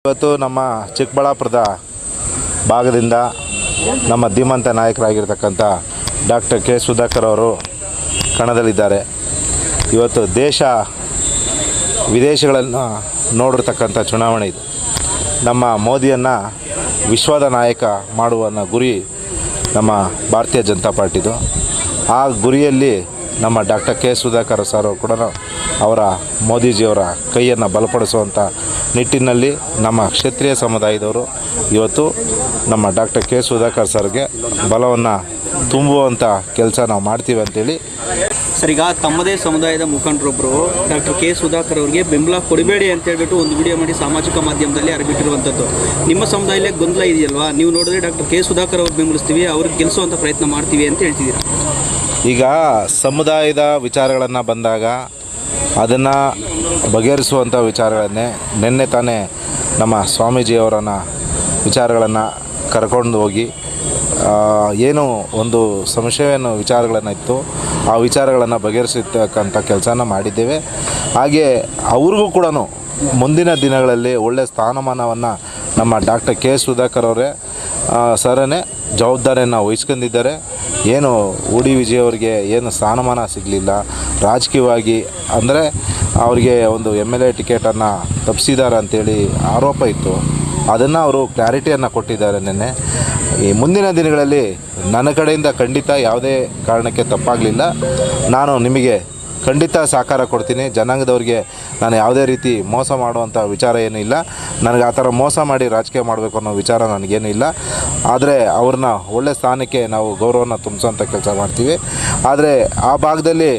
ಇವತ್ತು ನಮ್ಮ ಚಿಕ್ಕಬಳ್ಳಾಪುರದ ಭಾಗದಿಂದ ನಮ್ಮ ಧೀಮಂತ ನಾಯಕರಾಗಿರ್ತಕ್ಕಂಥ ಡಾಕ್ಟರ್ ಕೆ ಸುಧಾಕರ್ ಅವರು ಕಣದಲ್ಲಿದ್ದಾರೆ. ಇವತ್ತು ದೇಶ ವಿದೇಶಗಳನ್ನು ನೋಡಿರ್ತಕ್ಕಂಥ ಚುನಾವಣೆ ಇದು. ನಮ್ಮ ಮೋದಿಯನ್ನು ವಿಶ್ವದ ನಾಯಕ ಮಾಡುವ ಗುರಿ ನಮ್ಮ ಭಾರತೀಯ ಜನತಾ ಪಾರ್ಟಿದು. ಆ ಗುರಿಯಲ್ಲಿ ನಮ್ಮ ಡಾಕ್ಟರ್ ಕೆ ಸುಧಾಕರ್ ಸರ್ ಕೂಡ ಅವರ ಮೋದಿಜಿಯವರ ಕೈಯನ್ನು ಬಲಪಡಿಸುವಂಥ ನಿಟ್ಟಿನಲ್ಲಿ ನಮ್ಮ ಕ್ಷತ್ರಿಯ ಸಮುದಾಯದವರು ಇವತ್ತು ನಮ್ಮ ಡಾಕ್ಟರ್ ಕೆ ಸುಧಾಕರ್ ಸರ್ಗೆ ಬಲವನ್ನು ತುಂಬುವಂಥ ಕೆಲಸ ನಾವು ಮಾಡ್ತೀವಿ ಅಂತೇಳಿ. ಸರ್, ಈಗ ತಮ್ಮದೇ ಸಮುದಾಯದ ಮುಖಂಡರೊಬ್ಬರು ಡಾಕ್ಟರ್ ಕೆ ಸುಧಾಕರ್ ಅವರಿಗೆ ಬೆಂಬಲ ಕೊಡಬೇಡಿ ಅಂತ ಹೇಳ್ಬಿಟ್ಟು ಒಂದು ವಿಡಿಯೋ ಮಾಡಿ ಸಾಮಾಜಿಕ ಮಾಧ್ಯಮದಲ್ಲಿ ಹರಬಿಟ್ಟಿರುವಂಥದ್ದು. ನಿಮ್ಮ ಸಮುದಾಯದಲ್ಲೇ ಗೊಂದಲ ಇದೆಯಲ್ವಾ? ನೀವು ನೋಡಿದ್ರೆ ಡಾಕ್ಟರ್ ಕೆ ಸುಧಾಕರ್ ಅವ್ರು ಬೆಂಬಲಿಸ್ತೀವಿ, ಅವ್ರಿಗೆ ಗೆಲ್ಲಿಸುವಂಥ ಪ್ರಯತ್ನ ಮಾಡ್ತೀವಿ ಅಂತ ಹೇಳ್ತಿದ್ದೀರಾ. ಈಗ ಸಮುದಾಯದ ವಿಚಾರಗಳನ್ನು ಬಂದಾಗ ಅದನ್ನು ಬಗೆಹರಿಸುವಂಥ ವಿಚಾರಗಳನ್ನೇ ನಿನ್ನೆ ತಾನೇ ನಮ್ಮ ಸ್ವಾಮೀಜಿಯವರನ್ನ ವಿಚಾರಗಳನ್ನು ಕರ್ಕೊಂಡು ಹೋಗಿ ಏನು ಒಂದು ಸಂಶಯವನ್ನು ವಿಚಾರಗಳನ್ನು ಇತ್ತು ಆ ವಿಚಾರಗಳನ್ನು ಬಗೆಹರಿಸತಕ್ಕಂಥ ಕೆಲಸನ ಮಾಡಿದ್ದೇವೆ. ಹಾಗೆ ಅವ್ರಿಗೂ ಕೂಡ ಮುಂದಿನ ದಿನಗಳಲ್ಲಿ ಒಳ್ಳೆಯ ಸ್ಥಾನಮಾನವನ್ನು ನಮ್ಮ ಡಾಕ್ಟರ್ ಕೆ ಸುಧಾಕರ್ ಅವರೇ ಸರನೇ ಜವಾಬ್ದಾರಿಯನ್ನು ವಹಿಸ್ಕೊಂಡಿದ್ದಾರೆ. ಏನು ಡಿ ವಿಜಯ್ ಅವರಿಗೆ ಏನು ಸ್ಥಾನಮಾನ ಸಿಗಲಿಲ್ಲ, ರಾಜಕೀಯವಾಗಿ ಅಂದರೆ ಅವರಿಗೆ ಒಂದು MLA ಟಿಕೆಟನ್ನು ತಪ್ಪಿಸಿದ್ದಾರೆ ಅಂಥೇಳಿ ಆರೋಪ ಇತ್ತು. ಅದನ್ನು ಅವರು ಕ್ಲಾರಿಟಿಯನ್ನು ಕೊಟ್ಟಿದ್ದಾರೆ ನಿನ್ನೆ. ಈ ಮುಂದಿನ ದಿನಗಳಲ್ಲಿ ನನ್ನ ಕಡೆಯಿಂದ ಖಂಡಿತ ಯಾವುದೇ ಕಾರಣಕ್ಕೆ ತಪ್ಪಾಗಲಿಲ್ಲ. ನಾನು ನಿಮಗೆ ಖಂಡಿತ ಸಹಕಾರ ಕೊಡ್ತೀನಿ. ಜನಾಂಗದವ್ರಿಗೆ ನಾನು ಯಾವುದೇ ರೀತಿ ಮೋಸ ಮಾಡುವಂಥ ವಿಚಾರ ಏನೂ ಇಲ್ಲ. ನನಗೆ ಆ ಥರ ಮೋಸ ಮಾಡಿ ರಾಜಕೀಯ ಮಾಡಬೇಕು ಅನ್ನೋ ವಿಚಾರ ನನಗೇನೂ ಇಲ್ಲ. ಆದರೆ ಅವ್ರನ್ನ ಒಳ್ಳೆಯ ಸ್ಥಾನಕ್ಕೆ ನಾವು ಗೌರವನ ತುಂಬಿಸೋಂಥ ಕೆಲಸ ಮಾಡ್ತೀವಿ. ಆದರೆ ಆ ಭಾಗದಲ್ಲಿ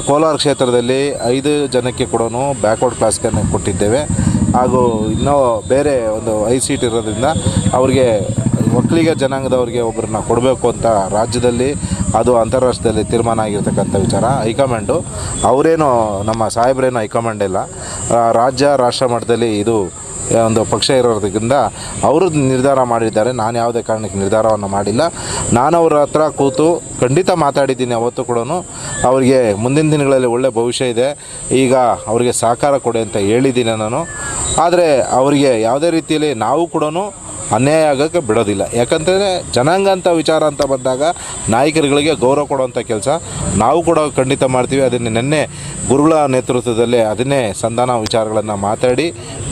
ಕೋಲಾರ ಕ್ಷೇತ್ರದಲ್ಲಿ 5 ಜನಕ್ಕೆ ಕೂಡ ಬ್ಯಾಕ್ವರ್ಡ್ ಕ್ಲಾಸ್ಗೆ ಕೊಟ್ಟಿದ್ದೇವೆ. ಹಾಗೂ ಇನ್ನೂ ಬೇರೆ ಒಂದು 5 ಸೀಟ್ ಇರೋದ್ರಿಂದ ಅವ್ರಿಗೆ ಒಕ್ಕಲಿಗ ಜನಾಂಗದವ್ರಿಗೆ ಒಬ್ಬರನ್ನ ಕೊಡಬೇಕು ಅಂತ ರಾಜ್ಯದಲ್ಲಿ ಅದು ಅಂತಾರಾಷ್ಟ್ರದಲ್ಲಿ ತೀರ್ಮಾನ ಆಗಿರ್ತಕ್ಕಂಥ ವಿಚಾರ. ಹೈಕಮಾಂಡು ಅವರೇನು ನಮ್ಮ ಸಾಹೇಬ್ರೇನು ಹೈಕಮಾಂಡ್ ಇಲ್ಲ, ರಾಷ್ಟ್ರ ಮಟ್ಟದಲ್ಲಿ ಇದು ಒಂದು ಪಕ್ಷ ಇರೋದ್ರಿಂದ ಅವರು ನಿರ್ಧಾರ ಮಾಡಿದ್ದಾರೆ. ನಾನು ಯಾವುದೇ ಕಾರಣಕ್ಕೆ ನಿರ್ಧಾರವನ್ನು ಮಾಡಿಲ್ಲ. ನಾನು ಅವರ ಹತ್ರ ಕೂತು ಖಂಡಿತ ಮಾತಾಡಿದ್ದೀನಿ. ಅವತ್ತು ಕೂಡ ಅವರಿಗೆ ಮುಂದಿನ ದಿನಗಳಲ್ಲಿ ಒಳ್ಳೆಯ ಭವಿಷ್ಯ ಇದೆ, ಈಗ ಅವರಿಗೆ ಸಹಕಾರ ಕೊಡಿ ಅಂತ ಹೇಳಿದ್ದೀನಿ ನಾನು. ಆದರೆ ಅವರಿಗೆ ಯಾವುದೇ ರೀತಿಯಲ್ಲಿ ನಾವು ಕೂಡ ಅನ್ಯಾಯ ಆಗೋಕ್ಕೆ ಬಿಡೋದಿಲ್ಲ. ಯಾಕಂತಂದರೆ ಜನಾಂಗ ಅಂತ ವಿಚಾರ ಅಂತ ಬಂದಾಗ ನಾಯಕರುಗಳಿಗೆ ಗೌರವ ಕೊಡುವಂಥ ಕೆಲಸ ನಾವು ಕೂಡ ಖಂಡಿತ ಮಾಡ್ತೀವಿ. ಅದನ್ನೇ ನಿನ್ನೆ ಗುರುಗಳ ನೇತೃತ್ವದಲ್ಲಿ ಅದನ್ನೇ ಸಂಧಾನ ವಿಚಾರಗಳನ್ನು ಮಾತಾಡಿ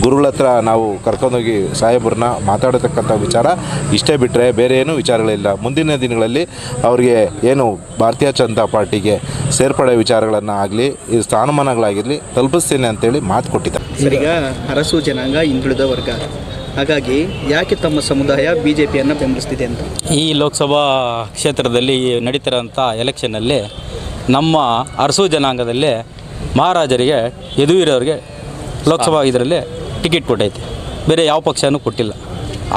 ಗುರುಗಳ ಹತ್ರ ನಾವು ಕರ್ಕೊಂಡೋಗಿ ಸಾಹೇಬ್ರನ್ನ ಮಾತಾಡತಕ್ಕಂಥ ವಿಚಾರ ಇಷ್ಟೇ ಬಿಟ್ಟರೆ ಬೇರೆ ಏನೂ ವಿಚಾರಗಳಿಲ್ಲ. ಮುಂದಿನ ದಿನಗಳಲ್ಲಿ ಅವರಿಗೆ ಏನು ಭಾರತೀಯ ಜನತಾ ಪಾರ್ಟಿಗೆ ಸೇರ್ಪಡೆ ವಿಚಾರಗಳನ್ನು ಆಗಲಿ ಈ ಸ್ಥಾನಮಾನಗಳಾಗಿರಲಿ ತಲುಪಿಸ್ತೀನಿ ಅಂತೇಳಿ ಮಾತು ಕೊಟ್ಟಿದ್ದಾರೆ. ಈಗ ಅರಸು ಜನಾಂಗ ಹಿಂದುಳಿದ ವರ್ಗ, ಹಾಗಾಗಿ ಯಾಕೆ ತಮ್ಮ ಸಮುದಾಯ BJPಯನ್ನು ಬೆಂಬಲಿಸ್ತಿದೆ ಅಂತ? ಈ ಲೋಕಸಭಾ ಕ್ಷೇತ್ರದಲ್ಲಿ ನಡೀತಿರೋಂಥ ಎಲೆಕ್ಷನ್ನಲ್ಲಿ ನಮ್ಮ ಅರಸು ಜನಾಂಗದಲ್ಲಿ ಮಹಾರಾಜರಿಗೆ ಯದುವೀರವ್ರಿಗೆ ಲೋಕಸಭಾ ಇದರಲ್ಲಿ ಟಿಕೆಟ್ ಕೊಟ್ಟೈತೆ, ಬೇರೆ ಯಾವ ಪಕ್ಷನೂ ಕೊಟ್ಟಿಲ್ಲ.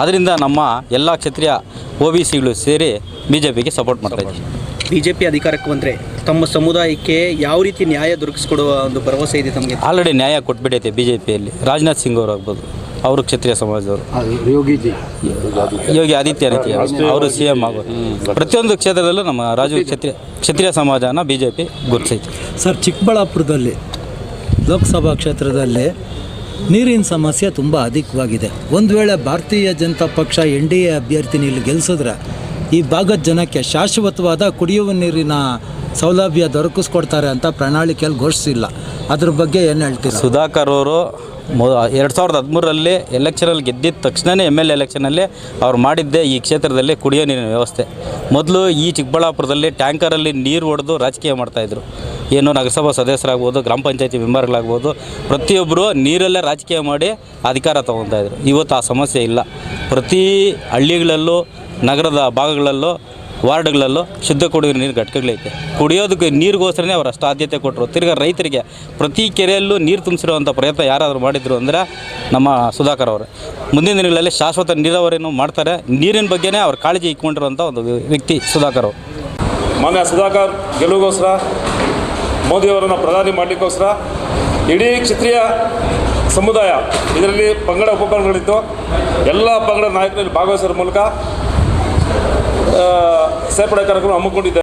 ಆದ್ದರಿಂದ ನಮ್ಮ ಎಲ್ಲ ಕ್ಷತ್ರಿಯ OBCಗಳು ಸೇರಿ BJPಗೆ ಸಪೋರ್ಟ್ ಮಾಡ್ತಾಯಿದ್ದೀವಿ. BJP ಅಧಿಕಾರಕ್ಕೆ ಬಂದರೆ ತಮ್ಮ ಸಮುದಾಯಕ್ಕೆ ಯಾವ ರೀತಿ ನ್ಯಾಯ ದೊರಕಿಸ್ಕೊಡುವ ಒಂದು ಭರವಸೆ ಇದೆ ತಮಗೆ? ಆಲ್ರೆಡಿ ನ್ಯಾಯ ಕೊಟ್ಬಿಟ್ಟೈತೆ BJPಯಲ್ಲಿ. ರಾಜನಾಥ್ ಸಿಂಗ್ ಅವರು ಆಗ್ಬೋದು, ಅವರು ಕ್ಷತ್ರಿಯ ಸಮಾಜದವರು. ಯೋಗಿ ಆದಿತ್ಯನಾಥ್ ಅವರು CM ಆಗೋದು. ಪ್ರತಿಯೊಂದು ಕ್ಷೇತ್ರದಲ್ಲೂ ನಮ್ಮ ಕ್ಷತ್ರಿಯ ಸಮಾಜನ BJP ಗುರುತಿಸೈತೆ. ಸರ್, ಚಿಕ್ಕಬಳ್ಳಾಪುರದಲ್ಲಿ ಲೋಕಸಭಾ ಕ್ಷೇತ್ರದಲ್ಲಿ ನೀರಿನ ಸಮಸ್ಯೆ ತುಂಬ ಅಧಿಕವಾಗಿದೆ. ಒಂದು ವೇಳೆ ಭಾರತೀಯ ಜನತಾ ಪಕ್ಷ NDA ಅಭ್ಯರ್ಥಿನ ಇಲ್ಲಿ ಗೆಲ್ಲಿಸಿದ್ರೆ ಈ ಭಾಗದ ಜನಕ್ಕೆ ಶಾಶ್ವತವಾದ ಕುಡಿಯುವ ನೀರಿನ ಸೌಲಭ್ಯ ದೊರಕಿಸ್ಕೊಡ್ತಾರೆ ಅಂತ ಪ್ರಣಾಳಿಕೆಯಲ್ಲಿ ಘೋಷಿಸಿಲ್ಲ. ಅದ್ರ ಬಗ್ಗೆ ಏನು ಹೇಳ್ತೀರಾ? ಸುಧಾಕರ್ ಅವರು 2013ರಲ್ಲಿ ಎಲೆಕ್ಷನಲ್ಲಿ ಗೆದ್ದಿದ್ದ ತಕ್ಷಣವೇ MLA ಎಲೆಕ್ಷನಲ್ಲಿ ಅವ್ರು ಮಾಡಿದ್ದೇ ಈ ಕ್ಷೇತ್ರದಲ್ಲಿ ಕುಡಿಯೋ ನೀರಿನ ವ್ಯವಸ್ಥೆ. ಮೊದಲು ಈ ಚಿಕ್ಕಬಳ್ಳಾಪುರದಲ್ಲಿ ಟ್ಯಾಂಕರಲ್ಲಿ ನೀರು ಹೊಡೆದು ರಾಜಕೀಯ ಮಾಡ್ತಾಯಿದ್ರು. ಏನು ನಗರಸಭಾ ಸದಸ್ಯರಾಗ್ಬೋದು, ಗ್ರಾಮ ಪಂಚಾಯತಿ ಮೆಂಬರ್ಗಳಾಗ್ಬೋದು, ಪ್ರತಿಯೊಬ್ಬರು ನೀರಲ್ಲೇ ರಾಜಕೀಯ ಮಾಡಿ ಅಧಿಕಾರ ತೊಗೊತಾಯಿದ್ರು. ಇವತ್ತು ಆ ಸಮಸ್ಯೆ ಇಲ್ಲ. ಪ್ರತಿ ಹಳ್ಳಿಗಳಲ್ಲೂ ನಗರದ ಭಾಗಗಳಲ್ಲೂ ವಾರ್ಡ್ಗಳಲ್ಲೂ ಶುದ್ಧ ಕುಡಿಯುವ ನೀರು ಘಟಕಗಳೈತೆ. ಕುಡಿಯೋದಕ್ಕೆ ನೀರಿಗೋಸ್ಕರನೇ ಅವರು ಅಷ್ಟು ಆದ್ಯತೆ ಕೊಟ್ಟರು. ತಿರ್ಗಿ ರೈತರಿಗೆ ಪ್ರತಿ ಕೆರೆಯಲ್ಲೂ ನೀರು ತುಂಬಿಸಿರುವಂಥ ಪ್ರಯತ್ನ ಯಾರಾದರೂ ಮಾಡಿದರು ಅಂದರೆ ನಮ್ಮ ಸುಧಾಕರ್ ಅವರು. ಮುಂದಿನ ದಿನಗಳಲ್ಲಿ ಶಾಶ್ವತ ನೀರಾವರಿಯನ್ನು ಮಾಡ್ತಾರೆ. ನೀರಿನ ಬಗ್ಗೆನೇ ಅವ್ರು ಕಾಳಜಿ ಇಟ್ಕೊಂಡಿರುವಂಥ ಒಂದು ವ್ಯಕ್ತಿ ಸುಧಾಕರ್ ಅವರು. ಮಾನ್ಯ ಸುಧಾಕರ್ ಗೆಲುವಿಗೋಸ್ಕರ, ಮೋದಿಯವರನ್ನು ಪ್ರಧಾನಿ ಮಾಡಲಿಕ್ಕೋಸ್ಕರ ಇಡೀ ಕ್ಷತ್ರಿಯ ಸಮುದಾಯ ಇದರಲ್ಲಿ ಪಂಗಡ ಉಪಪಂಗಡಗಳಿತ್ತು, ಎಲ್ಲ ಪಂಗಡ ನಾಯಕರಲ್ಲಿ ಭಾಗವಹಿಸೋದ್ರ ಮೂಲಕ ಸೇರ್ಪಡೆ ಕಾರ್ಯಕ್ರಮ ಹಮ್ಮಿಕೊಂಡಿದ್ದಾರೆ.